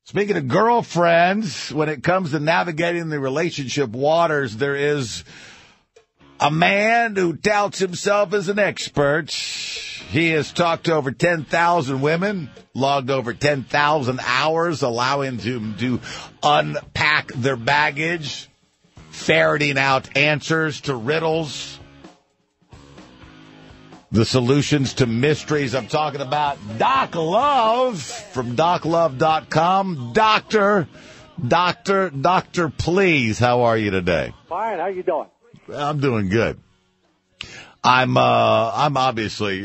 Speaking of girlfriends, when it comes to navigating the relationship waters, there is a man who touts himself as an expert. He has talked to over 10,000 women, logged over 10,000 hours, allowing them to unpack their baggage, ferreting out answers to riddles, the solutions to mysteries. I'm talking about Doc Love from DocLove.com. Doctor, please, how are you today? Fine. How you doing? I'm doing good. I'm obviously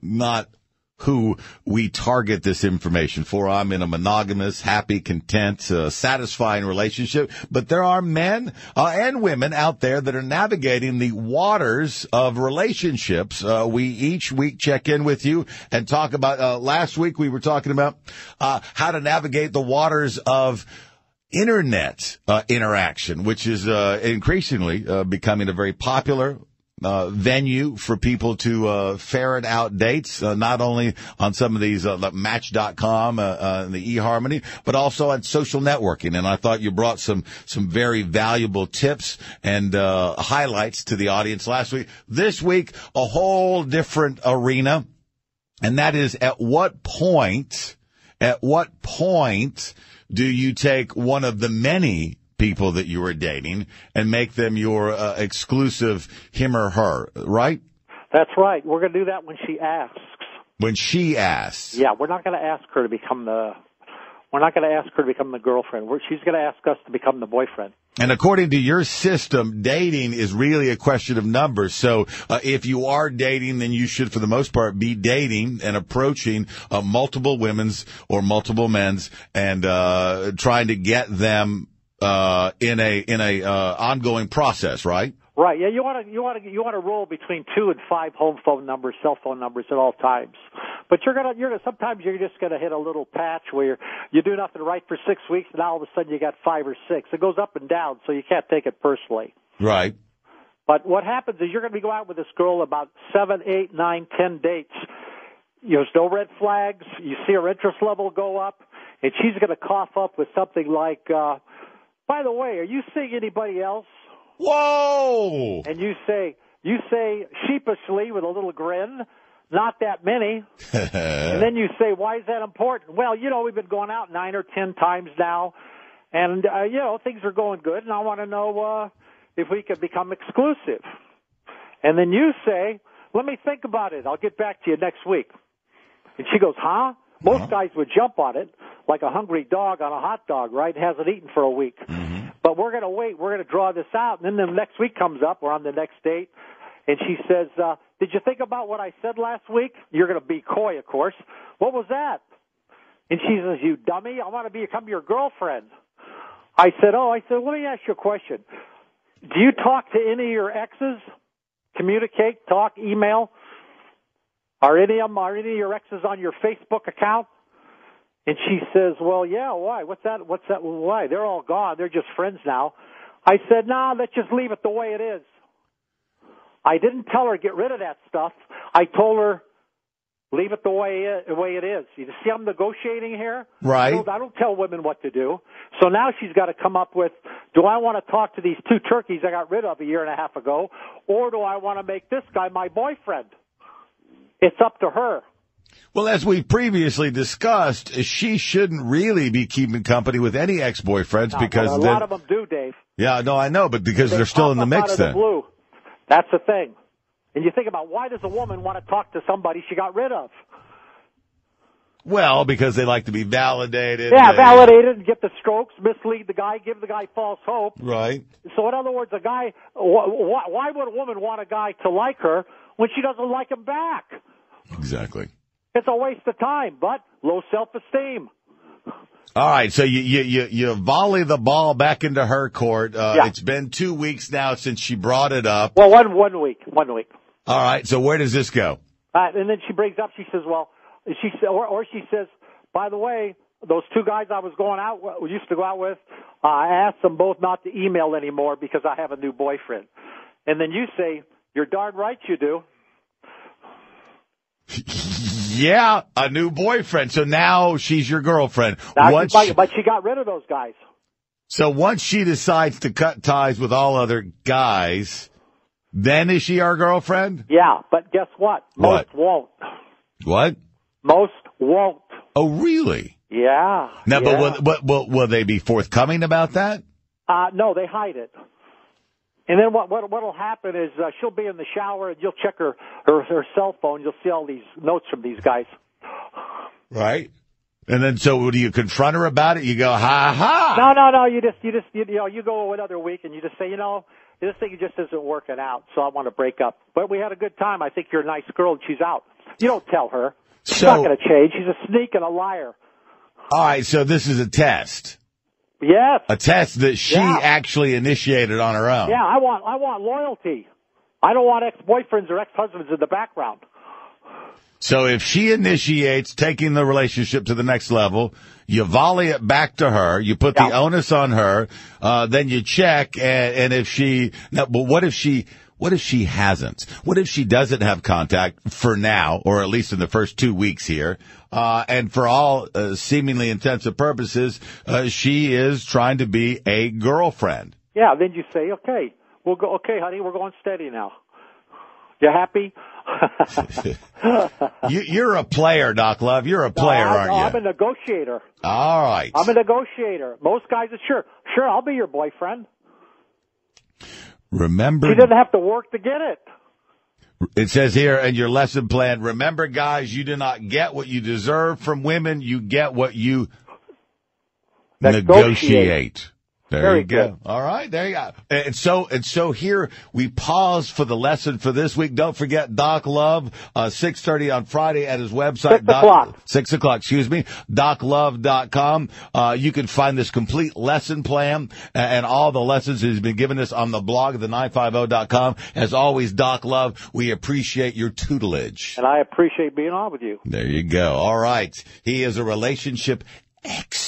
not who we target this information for. I'm in a monogamous, happy, content, satisfying relationship. But there are men and women out there that are navigating the waters of relationships. We each week check in with you and talk about, last week we were talking about how to navigate the waters of internet interaction, which is increasingly becoming a very popular venue for people to ferret out dates, not only on some of these like Match.com and the eHarmony, but also on social networking. And I thought you brought some very valuable tips and highlights to the audience last week. This week, a whole different arena, and that is at what point do you take one of the many people that you are dating and make them your exclusive him or her, right? That's right. We're going to do that when she asks. When she asks. Yeah, we're not going to ask her to become the girlfriend. She's going to ask us to become the boyfriend. And according to your system, dating is really a question of numbers. So if you are dating, then you should, for the most part, be dating and approaching multiple women's or multiple men's and trying to get them in a ongoing process, right? Right. Yeah, you want to roll between 2 and 5 home phone numbers, cell phone numbers at all times. But sometimes you're just gonna hit a little patch where you do nothing right for 6 weeks, and all of a sudden you got 5 or 6. It goes up and down, so you can't take it personally. Right. But what happens is you're going to be going out with this girl about 7, 8, 9, 10 dates. There's no red flags. You see her interest level go up, and she's going to cough up with something like, by the way, are you seeing anybody else? Whoa! And you say sheepishly with a little grin, not that many. And then you say, why is that important? Well, we've been going out 9 or 10 times now, and, things are going good, and I want to know if we could become exclusive. And then you say, let me think about it. I'll get back to you next week. And she goes, huh? Most guys would jump on it like a hungry dog on a hot dog, right? Hasn't eaten for a week. Mm-hmm. But we're going to wait. We're going to draw this out. And then the next week comes up. We're on the next date. And she says, did you think about what I said last week? You're going to be coy, of course. What was that? And she says, you dummy, I want to become your girlfriend. I said, let me ask you a question. Do you talk to any of your exes? Communicate, talk, email? Are any of your exes on your Facebook account? And she says, well, yeah, why? What's that? Why? They're all gone. They're just friends now. I said, nah, let's just leave it the way it is. I didn't tell her get rid of that stuff. I told her leave it the way it is. You see I'm negotiating here? Right. I don't tell women what to do. So now she's got to come up with, do I want to talk to these 2 turkeys I got rid of a year and a half ago, or do I want to make this guy my boyfriend? It's up to her. Well, as we previously discussed, she shouldn't really be keeping company with any ex-boyfriends because a lot of them do, Dave. Yeah, no, I know, but because they're still in the mix then. Blue. That's the thing. And you think about why does a woman want to talk to somebody she got rid of? Well, because they like to be validated. Yeah, validated, get the strokes, mislead the guy, give the guy false hope. Right. So in other words, a guy, why would a woman want a guy to like her when she doesn't like him back? Exactly. It's a waste of time, but low self-esteem. All right, so you volley the ball back into her court. Yeah. It's been 2 weeks now since she brought it up. Well, one week. All right, so where does this go? And then she brings up, she says, she says, by the way, those 2 guys I used to go out with, I asked them both not to email anymore because I have a new boyfriend. And then you say, you're darn right you do. Yeah, a new boyfriend. So now she's your girlfriend. But she got rid of those guys. So once she decides to cut ties with all other guys, then is she our girlfriend? Yeah, but guess what? Most won't. What? Most won't. Oh, really? Yeah. Now, but will they be forthcoming about that? No, they hide it. And then what'll happen is she'll be in the shower and you'll check her cell phone. You'll see all these notes from these guys. Right. And then so do you confront her about it? You go, ha ha. No. You go another week and you just say, this thing just isn't working out, so I want to break up. But we had a good time. I think you're a nice girl, and she's out. You don't tell her. She's not going to change. She's a sneak and a liar. All right, so this is a test. Yes. A test that she actually initiated on her own. Yeah, I want loyalty. I don't want ex-boyfriends or ex-husbands in the background. So if she initiates taking the relationship to the next level, you volley it back to her, you put the onus on her, then you check, and if but what if she hasn't? What if she doesn't have contact for now, or at least in the first 2 weeks here, and for all seemingly intensive purposes, she is trying to be a girlfriend? Yeah, then you say, okay, we'll go, okay, honey, we're going steady now. You happy? You're a player, Doc Love. You're a player, aren't you? I'm a negotiator. All right. I'm a negotiator. Most guys are sure, I'll be your boyfriend. Remember, she didn't have to work to get it. It says here in your lesson plan, remember, guys, you do not get what you deserve from women. You get what you negotiate. There you go. All right, there you go. And so here we pause for the lesson for this week. Don't forget Doc Love, 6:30 on Friday at his website. 6 o'clock, excuse me, doclove.com. You can find this complete lesson plan and all the lessons that he's been giving us on the blog of the 950.com. As always, Doc Love, we appreciate your tutelage. And I appreciate being on with you. There you go. All right. He is a relationship expert.